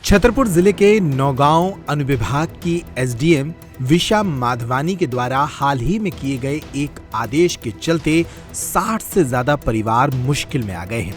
छतरपुर जिले के नौगांव अनुविभाग की एसडीएम विशा माधवानी के द्वारा हाल ही में किए गए एक आदेश के चलते 60 से ज्यादा परिवार मुश्किल में आ गए हैं।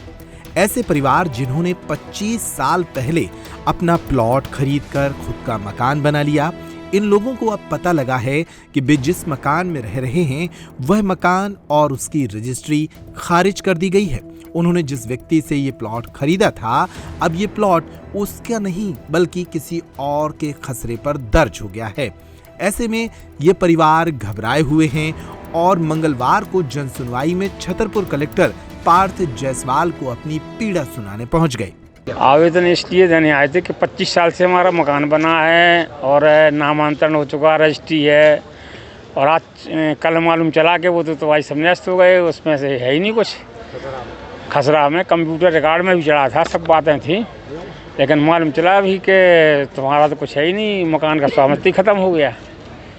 ऐसे परिवार जिन्होंने 25 साल पहले अपना प्लॉट खरीदकर खुद का मकान बना लिया, इन लोगों को अब पता लगा है कि वे जिस मकान में रह रहे हैं वह मकान और उसकी रजिस्ट्री खारिज कर दी गई है। उन्होंने जिस व्यक्ति से ये प्लॉट खरीदा था, अब ये प्लॉट उसका नहीं बल्कि किसी और के खसरे पर दर्ज हो गया है। ऐसे में ये परिवार घबराए हुए हैं और मंगलवार को जनसुनवाई में छतरपुर कलेक्टर पार्थ जायसवाल को अपनी पीड़ा सुनाने पहुंच गए। आवेदन इसलिए देने आए थे कि 25 साल से हमारा मकान बना है और नामांतरण हो चुका, रजिस्ट्री है, और आज कल मालूम चला कि वो तो भाई सब नष्ट हो गए, उसमें से है ही नहीं कुछ। खसरा में कंप्यूटर रिकॉर्ड में भी चढ़ा था, सब बातें थी, लेकिन मालूम चला भी कि तुम्हारा तो कुछ है ही नहीं, मकान का स्वामित्व खत्म हो गया।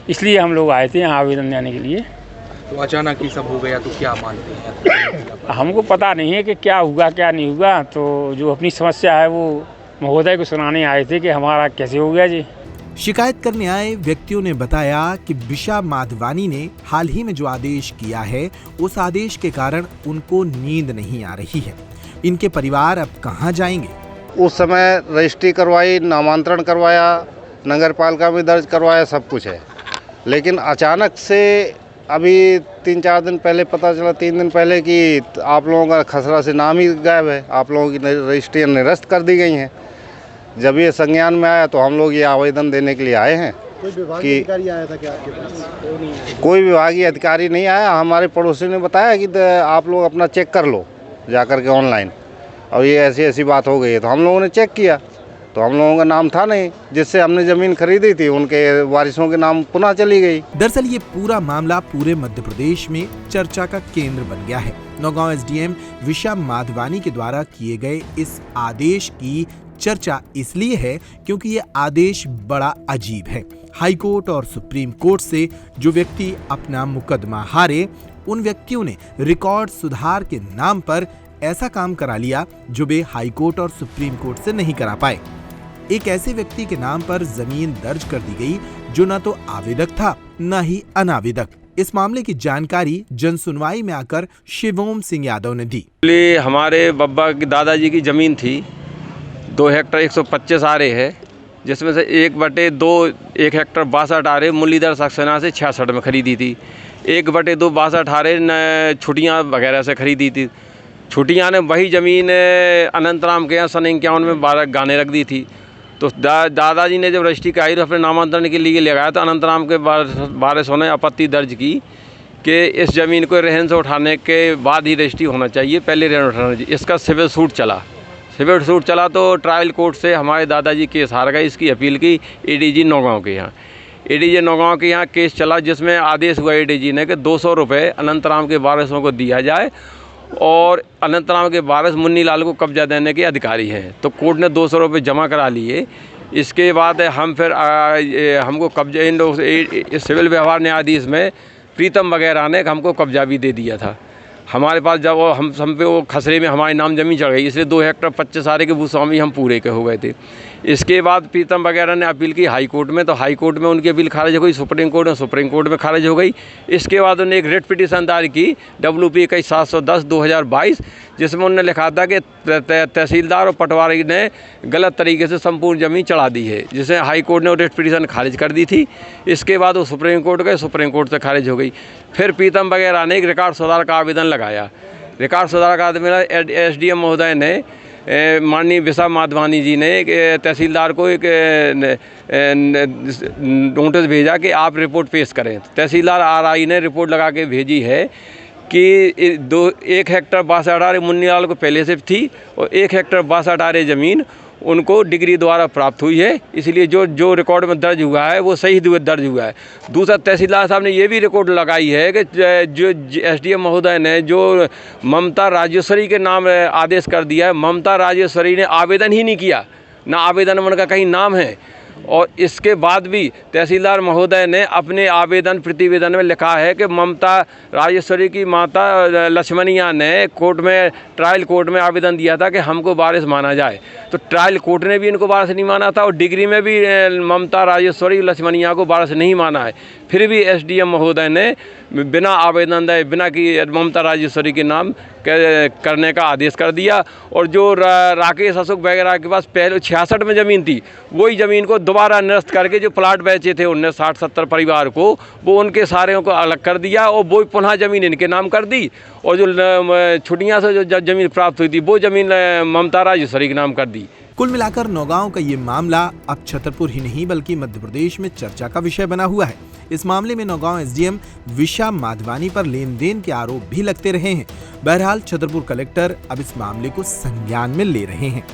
इसलिए हम लोग आए थे यहाँ आवेदन देने के लिए। तो अचानक ही सब हो गया, तो क्या मानते हैं? हमको पता नहीं है कि क्या हुआ क्या नहीं हुआ, तो जो अपनी समस्या है वो महोदय को सुनाने आए थे कि हमारा कैसे हो गया जी। शिकायत करने आए व्यक्तियों ने बताया कि विशा माधवानी ने हाल ही में जो आदेश किया है, उस आदेश के कारण उनको नींद नहीं आ रही है। इनके परिवार अब कहां जाएंगे? उस समय रजिस्ट्री करवाई, नामांतरण करवाया, नगर पालिका में दर्ज करवाया, सब कुछ है, लेकिन अचानक से अभी 3-4 दिन पहले पता चला, 3 दिन पहले कि आप लोगों का खसरा से नाम ही गायब है, आप लोगों की रजिस्ट्री निरस्त कर दी गई हैं। जब ये संज्ञान में आया तो हम लोग ये आवेदन देने के लिए आए हैं। कोई विभागीय अधिकारी आया था क्या आपके पास? कोई विभागीय अधिकारी नहीं आया। हमारे पड़ोसी ने बताया कि आप लोग अपना चेक कर लो जाकर के ऑनलाइन, और ये ऐसी ऐसी बात हो गई है। तो हम लोगों ने चेक किया तो हम लोगों का नाम था नहीं, जिससे हमने ज़मीन खरीदी थी उनके वारिसों के नाम पुनः चली गई। दरअसल ये पूरा मामला पूरे मध्य प्रदेश में चर्चा का केंद्र बन गया है। नौगांव एसडीएम विशा माधवानी के द्वारा किए गए इस आदेश की चर्चा इसलिए है क्योंकि ये आदेश बड़ा अजीब है। हाई कोर्ट और सुप्रीम कोर्ट से जो व्यक्ति अपना मुकदमा हारे, उन व्यक्तियों ने रिकॉर्ड सुधार के नाम पर ऐसा काम करा लिया जो वे हाई कोर्ट और सुप्रीम कोर्ट से नहीं करा पाए। एक ऐसे व्यक्ति के नाम पर जमीन दर्ज कर दी गई जो न तो आवेदक था न ही अनावेदक। इस मामले की जानकारी जनसुनवाई में आकर शिवोम सिंह यादव ने दी। हमारे बब्बा की दादाजी की जमीन थी, 2 हेक्टर 125 आरे है, जिसमें से 1/2 1 हेक्टर 62 आरे मुरलीधर सक्सेना से 66 में खरीदी थी। 1/2 62 आरे छुट्टियाँ वगैरह से खरीदी थी। छुट्टियाँ ने वही ज़मीन अनंतराम के यहाँ सन 51 में 12 गाने रख दी थी। तो दादाजी ने जब रजिस्ट्री कराई तो अपने नामांतरण के लिए लगाया, तो अनंतराम के वारिसों ने आपत्ति दर्ज की कि इस ज़मीन को रहन से उठाने के बाद ही रजिस्ट्री होना चाहिए, पहले रहन उठाना चाहिए। इसका सिविल सूट चला तो ट्रायल कोर्ट से हमारे दादाजी केस हार गए। इसकी अपील की एडीजी नौगांव के यहाँ। एडीजी नौगांव के यहाँ केस चला, जिसमें आदेश हुआ एडीजी ने कि 200 रुपये अनंतराम के वारिसों को दिया जाए, और अनंतराम के वारिस मुन्नी लाल को कब्जा देने के अधिकारी हैं। तो कोर्ट ने 200 रुपये जमा करा लिए। इसके बाद हम फिर हमको कब्जा, इन लोग सिविल व्यवहार न्यायाधीश में प्रीतम वगैरह ने हमको कब्जा भी दे दिया था। हमारे पास जब हम पे वो खसरे में हमारे नाम जमीन चढ़ गई, इसलिए 2 हेक्टर 25 आरे के भूस्वामी हम पूरे के हो गए थे। इसके बाद प्रीतम वगैरह ने अपील की हाई कोर्ट में, तो हाई कोर्ट में उनकी अपील खारिज हो गई, सुप्रीम कोर्ट में खारिज हो गई। इसके बाद उन्होंने एक रिट पिटीशन दायर की WP 21/710/2022, जिसमें उन्होंने लिखा था कि तहसीलदार और पटवारी ने गलत तरीके से संपूर्ण ज़मीन चढ़ा दी है, जिसे हाई कोर्ट ने वो रिट पिटीशन खारिज कर दी थी। इसके बाद वो सुप्रीम कोर्ट गए, सुप्रीम कोर्ट से खारिज हो गई। फिर प्रीतम वगैरह ने एक रिकॉर्ड सुधार का आवेदन लगाया। रिकॉर्ड सुधार का आवेदन एसडीएम महोदय ने माननीय विशा माधवानी जी ने तहसीलदार को एक नोटिस भेजा कि आप रिपोर्ट पेश करें। तहसीलदार RI ने रिपोर्ट लगा के भेजी है कि 1 हेक्टर 62 आरे मुन्नी लाल को पहले से थी, और 1 हेक्टर 62 आरे ज़मीन उनको डिग्री द्वारा प्राप्त हुई है, इसलिए जो रिकॉर्ड में दर्ज हुआ है वो सही दर्ज हुआ है। दूसरा, तहसीलदार साहब ने ये भी रिकॉर्ड लगाई है कि जो एसडीएम महोदय ने जो ममता राजेश्वरी के नाम आदेश कर दिया है, ममता राजेश्वरी ने आवेदन ही नहीं किया, ना आवेदन में उनका कहीं नाम है। और इसके बाद भी तहसीलदार महोदय ने अपने आवेदन प्रतिवेदन में लिखा है कि ममता राजेश्वरी की माता लक्ष्मणिया ने कोर्ट में ट्रायल कोर्ट में आवेदन दिया था कि हमको वारिस माना जाए, तो ट्रायल कोर्ट ने भी इनको वारिस नहीं माना था और डिग्री में भी ममता राजेश्वरी लक्ष्मणिया को वारिस नहीं माना है। फिर भी एसडीएम महोदय ने बिना आवेदन दे बिना कि ममता राजेश्वरी के नाम करने का आदेश कर दिया। और जो राकेश अशोक वगैरह के पास पहले 66 में ज़मीन थी, वही ज़मीन को दोबारा निरस्त करके जो प्लाट बेचे थे उनने 60-70 परिवार को, वो उनके सारे को अलग कर दिया और वो पुनः ज़मीन इनके नाम कर दी। और जो छुट्टियाँ से जो ज़मीन प्राप्त हुई थी वो ज़मीन ममता राजेश्वरी के नाम कर दी। कुल मिलाकर नौगांव का ये मामला अब छतरपुर ही नहीं बल्कि मध्य प्रदेश में चर्चा का विषय बना हुआ है। इस मामले में नौगांव एसडीएम विशा माधवानी पर लेन देन के आरोप भी लगते रहे हैं। बहरहाल छतरपुर कलेक्टर अब इस मामले को संज्ञान में ले रहे हैं।